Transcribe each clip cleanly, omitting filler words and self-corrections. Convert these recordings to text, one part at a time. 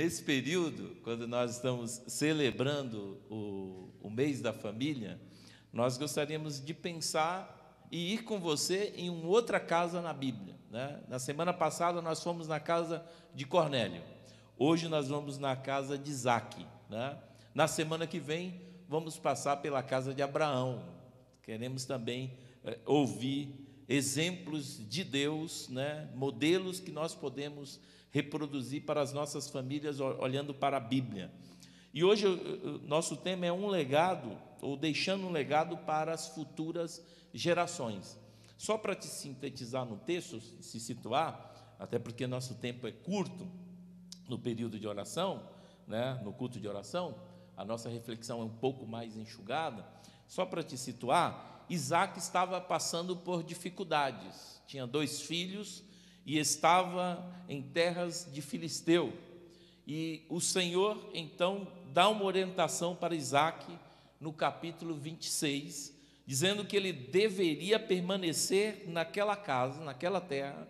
Nesse período, quando nós estamos celebrando o mês da família, nós gostaríamos de pensar e ir com você em uma outra casa na Bíblia, né? Na semana passada nós fomos na casa de Cornélio, hoje nós vamos na casa de Isaque, né? Na semana que vem vamos passar pela casa de Abraão. Queremos também ouvir exemplos de Deus, né? Modelos que nós podemos reproduzir para as nossas famílias olhando para a Bíblia. E hoje nosso tema é um legado, ou deixando um legado para as futuras gerações. Só para te sintetizar no texto, se situar, até porque nosso tempo é curto no período de oração, né? No culto de oração, a nossa reflexão é um pouco mais enxugada. Só para te situar, Isaque estava passando por dificuldades, tinha 2 filhos, e estava em terras de Filisteu, e o Senhor então dá uma orientação para Isaque no capítulo 26, dizendo que ele deveria permanecer naquela casa, naquela terra,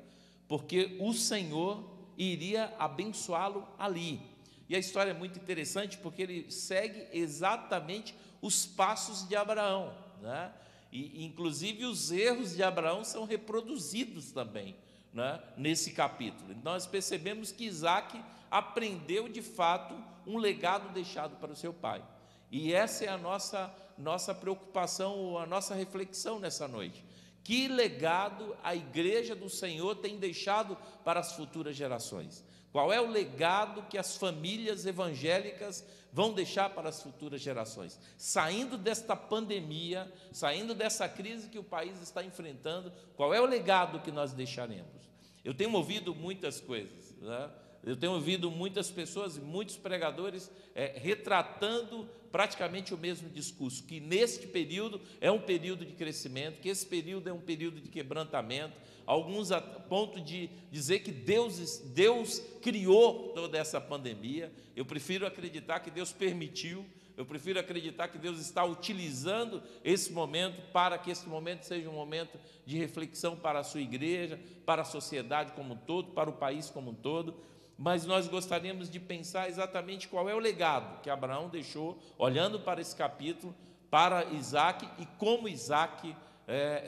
porque o Senhor iria abençoá-lo ali. E a história é muito interessante, porque ele segue exatamente os passos de Abraão, né? E inclusive os erros de Abraão são reproduzidos também, né, nesse capítulo. Nós percebemos que Isaque aprendeu de fato um legado deixado para o seu pai, e essa é a nossa preocupação, ou a nossa reflexão nessa noite. Que legado a igreja do Senhor tem deixado para as futuras gerações? Qual é o legado que as famílias evangélicas vão deixar para as futuras gerações? Saindo desta pandemia, saindo dessa crise que o país está enfrentando, qual é o legado que nós deixaremos? Eu tenho ouvido muitas coisas, né? Eu tenho ouvido muitas pessoas, muitos pregadores retratando praticamente o mesmo discurso, que neste período é um período de crescimento, que esse período é um período de quebrantamento, alguns a ponto de dizer que Deus criou toda essa pandemia. Eu prefiro acreditar que Deus permitiu, eu prefiro acreditar que Deus está utilizando esse momento para que esse momento seja um momento de reflexão para a sua igreja, para a sociedade como um todo, para o país como um todo. Mas nós gostaríamos de pensar exatamente qual é o legado que Abraão deixou, olhando para esse capítulo, para Isaque, e como Isaque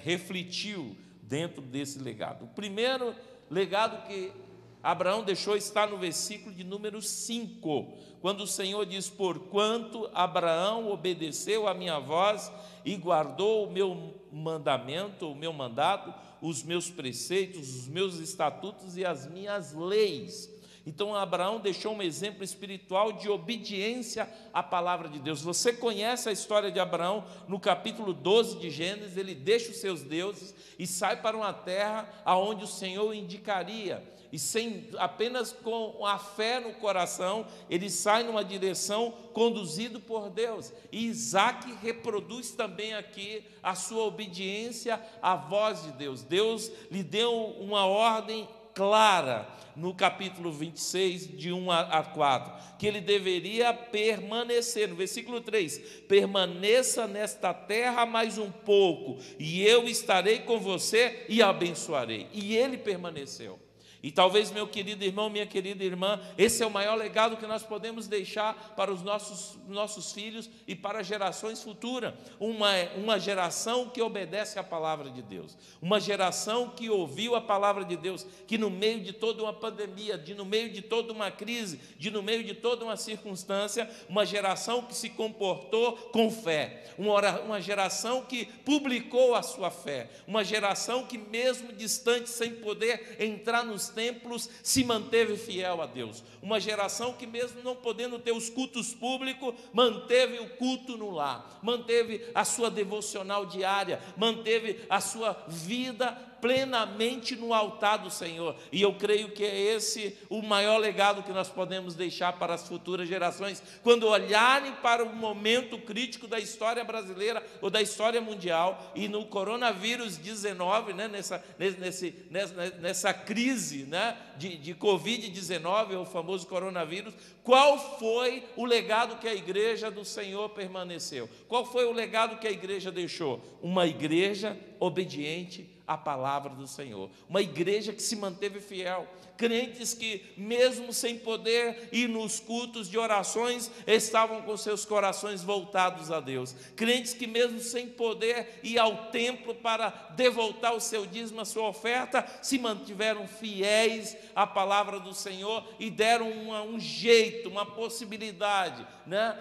refletiu dentro desse legado. O primeiro legado que Abraão deixou está no versículo de número 5, quando o Senhor diz: porquanto Abraão obedeceu a minha voz e guardou o meu mandamento, o meu mandato, os meus preceitos, os meus estatutos e as minhas leis. Então Abraão deixou um exemplo espiritual de obediência à palavra de Deus. Você conhece a história de Abraão no capítulo 12 de Gênesis. Ele deixa os seus deuses e sai para uma terra aonde o Senhor indicaria, e apenas com a fé no coração, ele sai numa direção conduzido por Deus. E Isaque reproduz também aqui a sua obediência à voz de Deus. Deus lhe deu uma ordem clara no capítulo 26, de 1 a 4, que ele deveria permanecer. No versículo 3, permaneça nesta terra mais um pouco, e eu estarei com você e abençoarei. E ele permaneceu. E talvez, meu querido irmão, minha querida irmã, esse é o maior legado que nós podemos deixar para os nossos filhos e para gerações futuras. Uma geração que obedece à palavra de Deus, uma geração que ouviu a palavra de Deus, que no meio de toda uma pandemia, no meio de toda uma crise, no meio de toda uma circunstância, uma geração que se comportou com fé, uma geração que publicou a sua fé, uma geração que mesmo distante, sem poder entrar nos templos, se manteve fiel a Deus. Uma geração que mesmo não podendo ter os cultos públicos, manteve o culto no lar, manteve a sua devocional diária, manteve a sua vida plenamente no altar do Senhor. E eu creio que é esse o maior legado que nós podemos deixar para as futuras gerações, quando olharem para o momento crítico da história brasileira ou da história mundial, e no coronavírus 19, né, nessa crise, né, de Covid-19, o famoso coronavírus. Qual foi o legado que a igreja do Senhor permaneceu? Qual foi o legado que a igreja deixou? Uma igreja obediente à palavra do Senhor, uma igreja que se manteve fiel, crentes que, mesmo sem poder ir nos cultos de orações, estavam com seus corações voltados a Deus, crentes que, mesmo sem poder ir ao templo para devoltar o seu dízimo, a sua oferta, se mantiveram fiéis à palavra do Senhor e deram um jeito, uma possibilidade, né?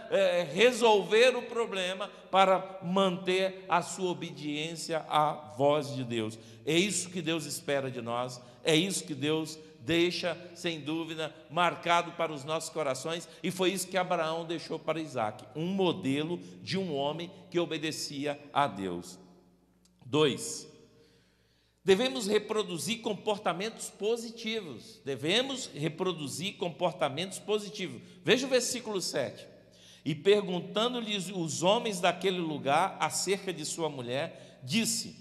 Resolver o problema para manter a sua obediência à voz de Deus. É isso que Deus espera de nós, é isso que Deus deixa, sem dúvida, marcado para os nossos corações, e foi isso que Abraão deixou para Isaque, um modelo de um homem que obedecia a Deus. 2. Devemos reproduzir comportamentos positivos. Devemos reproduzir comportamentos positivos. Veja o versículo 7. E perguntando-lhes os homens daquele lugar acerca de sua mulher, disse: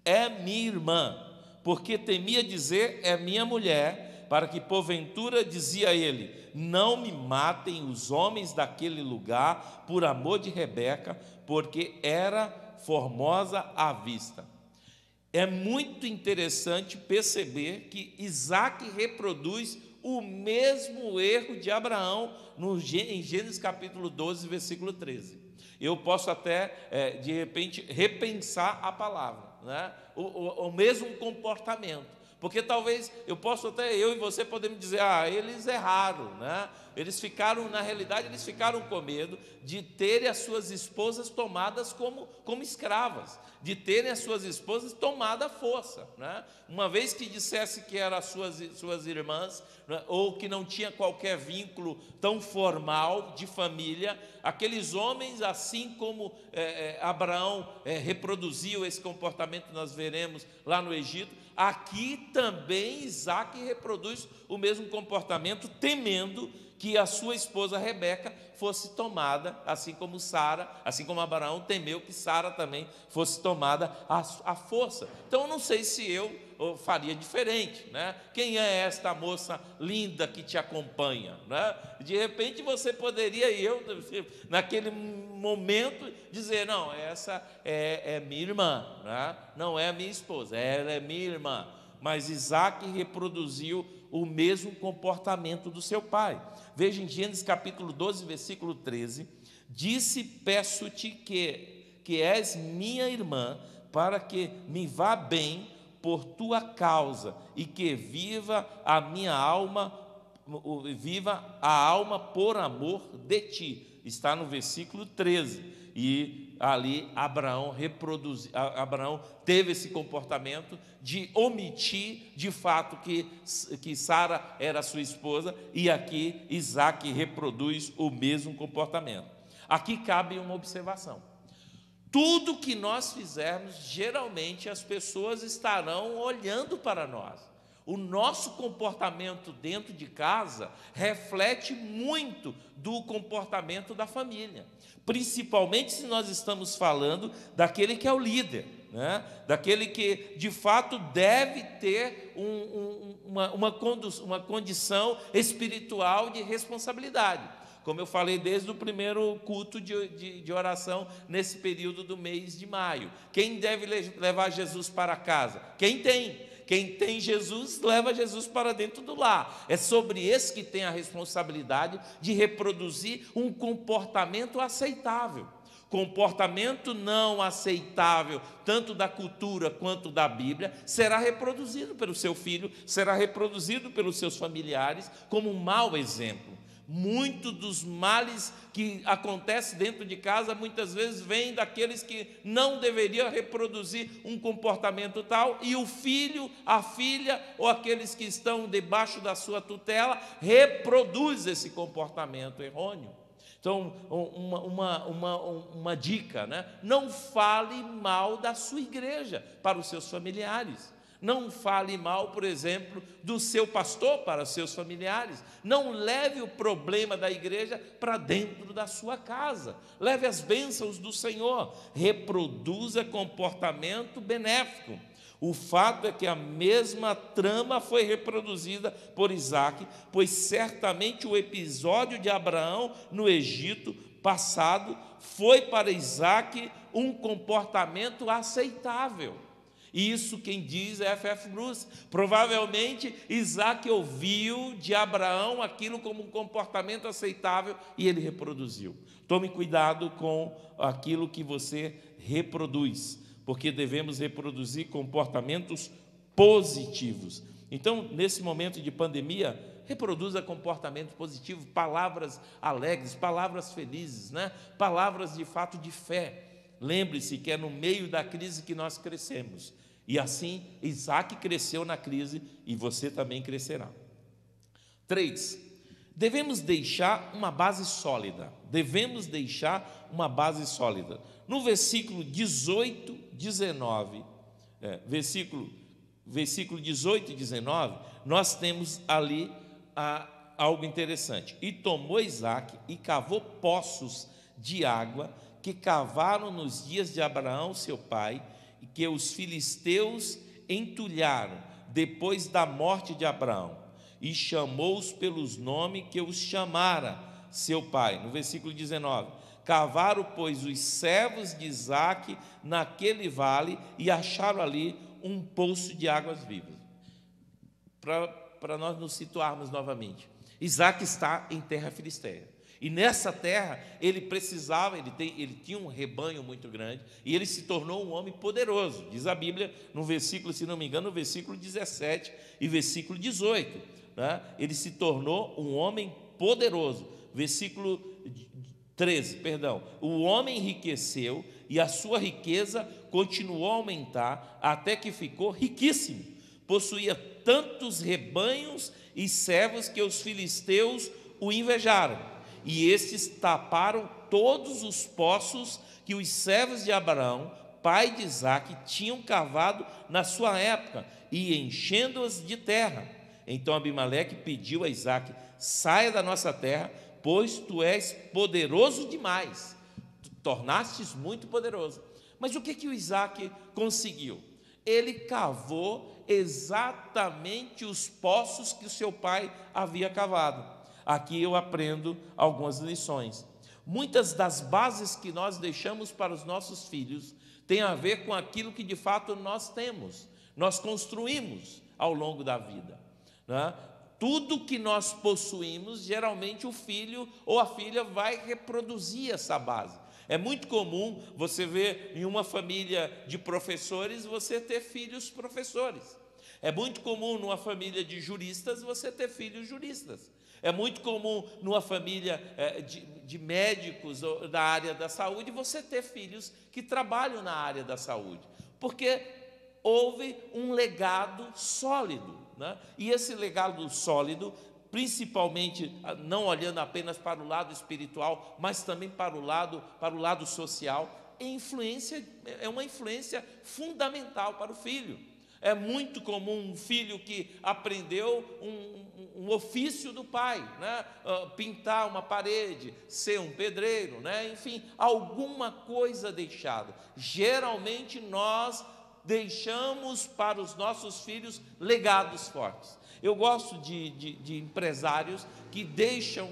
é minha irmã, porque temia dizer, é minha mulher, para que porventura, dizia ele, não me matem os homens daquele lugar por amor de Rebeca, porque era formosa à vista. É muito interessante perceber que Isaque reproduz o mesmo erro de Abraão em Gênesis capítulo 12, versículo 13. Eu posso até, de repente, repensar a palavra, né? O mesmo comportamento. Porque talvez eu e você podemos dizer, eles erraram, né? Eles ficaram, na realidade, eles ficaram com medo de terem as suas esposas tomadas como escravas, de terem as suas esposas tomadas à força, né? Uma vez que dissesse que eram as suas irmãs, né? Ou que não tinha qualquer vínculo tão formal de família, aqueles homens, assim como Abraão reproduziu esse comportamento, nós veremos lá no Egito, aqui também Isaque reproduz o mesmo comportamento, temendo que a sua esposa Rebeca fosse tomada, assim como Abraão temeu que Sara também fosse tomada à força. Então eu não sei se eu faria diferente, né? Quem é esta moça linda que te acompanha, né? De repente você poderia, naquele momento, dizer, não, essa é minha irmã, né? Não é minha esposa, ela é minha irmã. Mas Isaque reproduziu o mesmo comportamento do seu pai. Veja em Gênesis capítulo 12, versículo 13, disse, peço-te que és minha irmã, para que me vá bem por tua causa, e que viva a alma por amor de ti. Está no versículo 13. E ali Abraão teve esse comportamento de omitir de fato que Sara era sua esposa, e aqui Isaque reproduz o mesmo comportamento. Aqui cabe uma observação. Tudo que nós fizermos, geralmente as pessoas estarão olhando para nós. O nosso comportamento dentro de casa reflete muito do comportamento da família, principalmente se nós estamos falando daquele que é o líder, né? Daquele que de fato deve ter uma condição espiritual de responsabilidade. Como eu falei desde o primeiro culto de oração nesse período do mês de maio. Quem deve levar Jesus para casa? Quem tem. Quem tem Jesus, leva Jesus para dentro do lar. É sobre esse que tem a responsabilidade de reproduzir um comportamento aceitável. Comportamento não aceitável, tanto da cultura quanto da Bíblia, será reproduzido pelo seu filho, será reproduzido pelos seus familiares como um mau exemplo. Muito dos males que acontecem dentro de casa, muitas vezes, vêm daqueles que não deveriam reproduzir um comportamento tal, e o filho, a filha, ou aqueles que estão debaixo da sua tutela, reproduz esse comportamento errôneo. Então, uma dica, né? Não fale mal da sua igreja para os seus familiares. Não fale mal, por exemplo, do seu pastor para os seus familiares. Não leve o problema da igreja para dentro da sua casa. Leve as bênçãos do Senhor. Reproduza comportamento benéfico. O fato é que a mesma trama foi reproduzida por Isaque, pois certamente o episódio de Abraão no Egito passado foi para Isaque um comportamento aceitável. Isso quem diz é F.F. Bruce. Provavelmente Isaac ouviu de Abraão aquilo como um comportamento aceitável e ele reproduziu. Tome cuidado com aquilo que você reproduz, porque devemos reproduzir comportamentos positivos. Então, nesse momento de pandemia, reproduza comportamento positivo, palavras alegres, palavras felizes, né? Palavras de fato de fé. Lembre-se que é no meio da crise que nós crescemos. E assim, Isaac cresceu na crise e você também crescerá. 3. Devemos deixar uma base sólida. Devemos deixar uma base sólida. No versículo 18, 19, versículo 18 e 19, nós temos ali algo interessante. E tomou Isaac e cavou poços de água que cavaram nos dias de Abraão, seu pai, e que os filisteus entulharam depois da morte de Abraão, e chamou-os pelos nomes que os chamara seu pai. No versículo 19, cavaram, pois, os servos de Isaac naquele vale e acharam ali um poço de águas vivas. Para nós nos situarmos novamente, Isaac está em terra filisteia. E nessa terra, ele precisava, ele tinha um rebanho muito grande, e ele se tornou um homem poderoso. Diz a Bíblia, no versículo, se não me engano, no versículo 17 e versículo 18. Né? Ele se tornou um homem poderoso. Versículo 13, perdão. O homem enriqueceu, e a sua riqueza continuou a aumentar, até que ficou riquíssimo. Possuía tantos rebanhos e servos que os filisteus o invejaram. E estes taparam todos os poços que os servos de Abraão, pai de Isaque, tinham cavado na sua época, e enchendo-as de terra. Então Abimeleque pediu a Isaque: saia da nossa terra, pois tu és poderoso demais, tu tornastes muito poderoso. Mas o que o Isaque conseguiu? Ele cavou exatamente os poços que o seu pai havia cavado. Aqui eu aprendo algumas lições. Muitas das bases que nós deixamos para os nossos filhos têm a ver com aquilo que de fato nós temos, nós construímos ao longo da vida, né? Tudo que nós possuímos, geralmente o filho ou a filha vai reproduzir essa base. É muito comum você ver em uma família de professores você ter filhos professores. É muito comum numa família de juristas você ter filhos juristas. É muito comum numa família de médicos da área da saúde você ter filhos que trabalham na área da saúde, porque houve um legado sólido, né? E esse legado sólido, principalmente não olhando apenas para o lado espiritual, mas também para o lado social, é uma influência fundamental para o filho. É muito comum um filho que aprendeu um ofício do pai, né? Pintar uma parede, ser um pedreiro, né? Enfim, alguma coisa deixada. Geralmente nós deixamos para os nossos filhos legados fortes. Eu gosto de empresários que deixam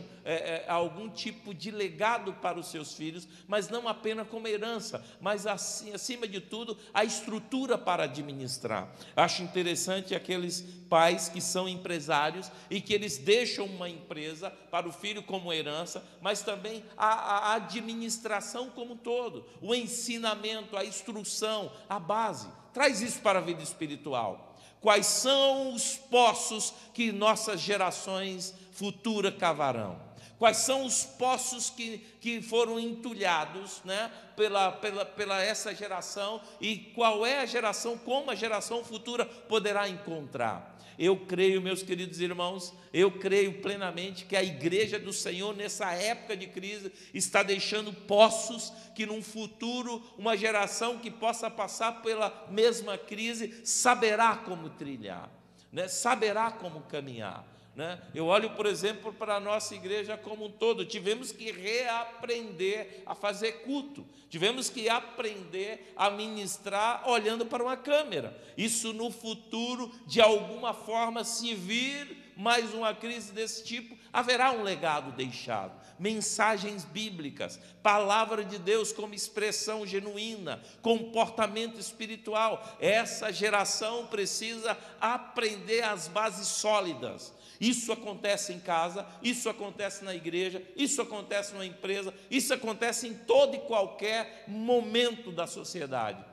algum tipo de legado para os seus filhos, mas não apenas como herança, mas assim, acima de tudo, a estrutura para administrar. Acho interessante aqueles pais que são empresários e que eles deixam uma empresa para o filho como herança, mas também a administração como um todo, o ensinamento, a instrução, a base. Traz isso para a vida espiritual. Quais são os poços que nossas gerações futuras cavarão? Quais são os poços que foram entulhados, né, pela essa geração, e qual é a geração, como a geração futura poderá encontrar? Eu creio, meus queridos irmãos, eu creio plenamente que a igreja do Senhor, nessa época de crise, está deixando poços que num futuro, uma geração que possa passar pela mesma crise, saberá como trilhar, né? Saberá como caminhar, né? Eu olho, por exemplo, para a nossa igreja como um todo. Tivemos que reaprender a fazer culto, tivemos que aprender a ministrar olhando para uma câmera. Isso no futuro, de alguma forma, se vir mais uma crise desse tipo, haverá um legado deixado, mensagens bíblicas, palavra de Deus como expressão genuína, comportamento espiritual. Essa geração precisa aprender as bases sólidas. Isso acontece em casa, isso acontece na igreja, isso acontece numa empresa, isso acontece em todo e qualquer momento da sociedade.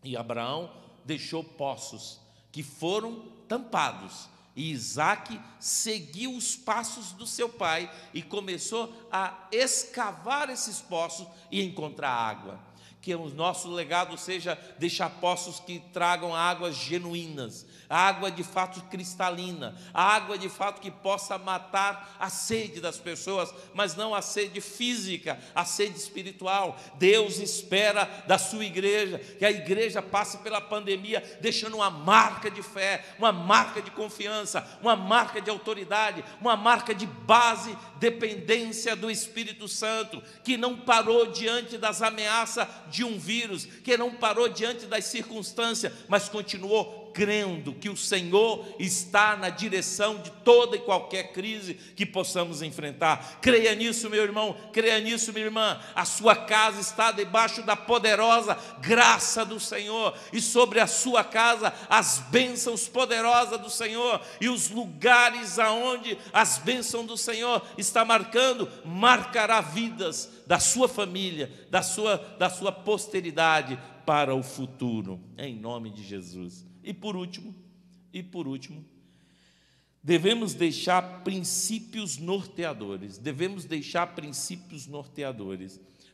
E Abraão deixou poços que foram tampados, e Isaque seguiu os passos do seu pai e começou a escavar esses poços e encontrar água. Que o nosso legado seja deixar poços que tragam águas genuínas, água de fato cristalina, água de fato que possa matar a sede das pessoas, mas não a sede física, a sede espiritual. Deus espera da sua igreja que a igreja passe pela pandemia deixando uma marca de fé, uma marca de confiança, uma marca de autoridade, uma marca de base, dependência do Espírito Santo, que não parou diante das ameaças de um vírus, que não parou diante das circunstâncias, mas continuou crendo que o Senhor está na direção de toda e qualquer crise que possamos enfrentar. Creia nisso, meu irmão, creia nisso, minha irmã. A sua casa está debaixo da poderosa graça do Senhor, e sobre a sua casa as bênçãos poderosas do Senhor, e os lugares aonde as bênçãos do Senhor está marcando, marcará vidas da sua família, da sua posteridade para o futuro, em nome de Jesus. E por último, devemos deixar princípios norteadores.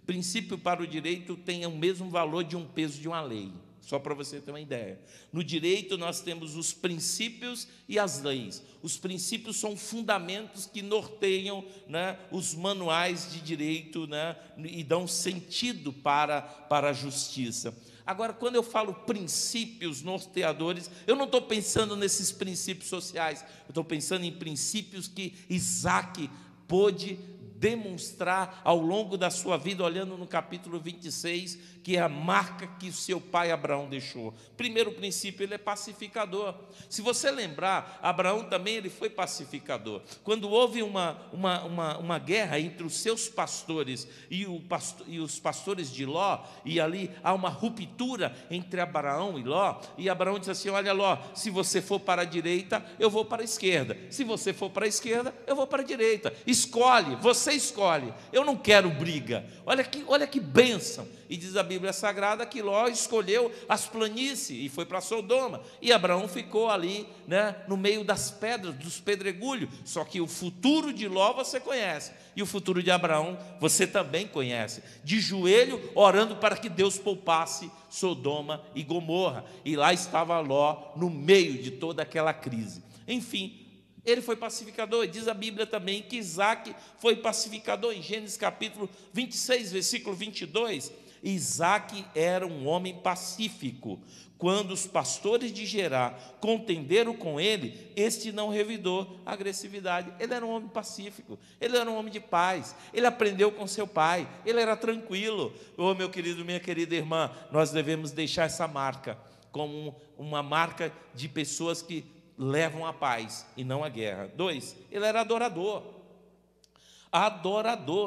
Princípio para o direito tem o mesmo valor de um peso de uma lei, só para você ter uma ideia. No direito nós temos os princípios e as leis. Os princípios são fundamentos que norteiam, né, os manuais de direito, né, e dão sentido para a justiça. Agora, quando eu falo princípios norteadores, eu não estou pensando nesses princípios sociais, eu estou pensando em princípios que Isaque pôde demonstrar ao longo da sua vida, olhando no capítulo 26, que é a marca que o seu pai Abraão deixou. Primeiro princípio, ele é pacificador. Se você lembrar, Abraão também ele foi pacificador. Quando houve uma guerra entre os seus pastores e os pastores de Ló, e ali há uma ruptura entre Abraão e Ló, e Abraão diz assim: olha Ló, se você for para a direita, eu vou para a esquerda, se você for para a esquerda, eu vou para a direita, escolhe, você escolhe, eu não quero briga. Olha que bênção. E diz a Bíblia Sagrada que Ló escolheu as planícies e foi para Sodoma, e Abraão ficou ali, né, no meio das pedras, dos pedregulhos. Só que o futuro de Ló você conhece, e o futuro de Abraão você também conhece, de joelho orando para que Deus poupasse Sodoma e Gomorra, e lá estava Ló no meio de toda aquela crise. Enfim, ele foi pacificador, e diz a Bíblia também que Isaque foi pacificador. Em Gênesis capítulo 26, versículo 22, Isaque era um homem pacífico. Quando os pastores de Gerar contenderam com ele, este não revidou a agressividade. Ele era um homem pacífico, ele era um homem de paz, ele aprendeu com seu pai, ele era tranquilo. Oh, meu querido, minha querida irmã, nós devemos deixar essa marca como uma marca de pessoas que levam a paz e não a guerra. 2, ele era adorador.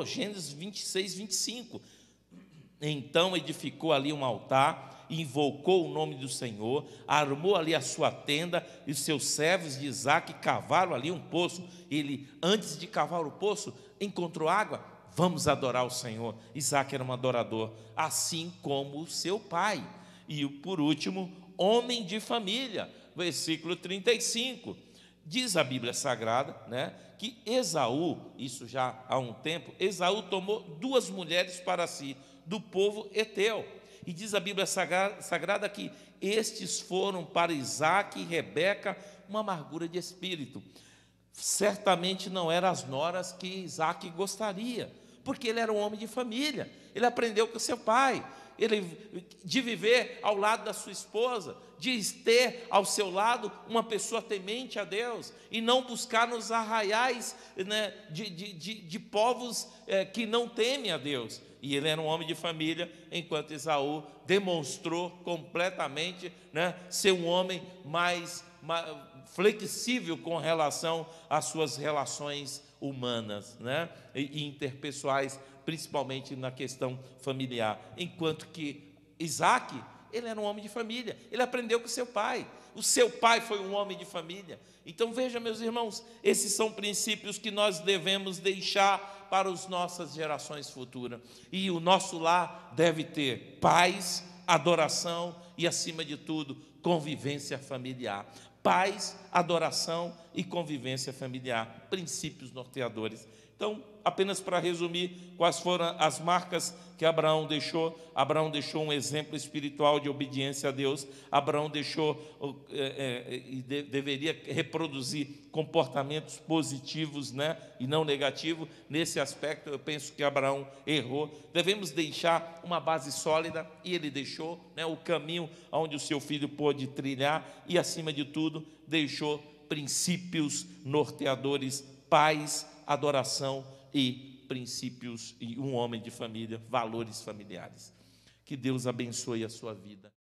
Gênesis 26, 25. Então edificou ali um altar, invocou o nome do Senhor, armou ali a sua tenda, e os seus servos de Isaque cavaram ali um poço. Ele, antes de cavar o poço, encontrou água. Vamos adorar o Senhor. Isaque era um adorador, assim como o seu pai. E por último, homem de família. Versículo 35, diz a Bíblia Sagrada, né, que Esaú, isso já há um tempo, Esaú tomou 2 mulheres para si, do povo Eteu, e diz a Bíblia Sagrada que estes foram para Isaque e Rebeca uma amargura de espírito. Certamente não eram as noras que Isaque gostaria, porque ele era um homem de família, ele aprendeu com seu pai, de viver ao lado da sua esposa, de ter ao seu lado uma pessoa temente a Deus, e não buscar nos arraiais, né, de povos que não temem a Deus. E ele era um homem de família, enquanto Esaú demonstrou completamente, né, ser um homem mais flexível com relação às suas relações humanas, né? E interpessoais, principalmente na questão familiar. Enquanto que Isaac, ele era um homem de família, ele aprendeu com seu pai. O seu pai foi um homem de família. Então veja, meus irmãos, esses são princípios que nós devemos deixar para as nossas gerações futuras. E o nosso lar deve ter paz, adoração e, acima de tudo, convivência familiar. Paz, adoração e convivência familiar, princípios norteadores. Então, apenas para resumir, quais foram as marcas que Abraão deixou? Abraão deixou um exemplo espiritual de obediência a Deus. Abraão deixou e deveria reproduzir comportamentos positivos, né, e não negativos. Nesse aspecto, eu penso que Abraão errou. Devemos deixar uma base sólida, e ele deixou, né, o caminho onde o seu filho pôde trilhar, e, acima de tudo, deixou princípios norteadores, paz, adoração e princípios, e um homem de família, valores familiares. Que Deus abençoe a sua vida.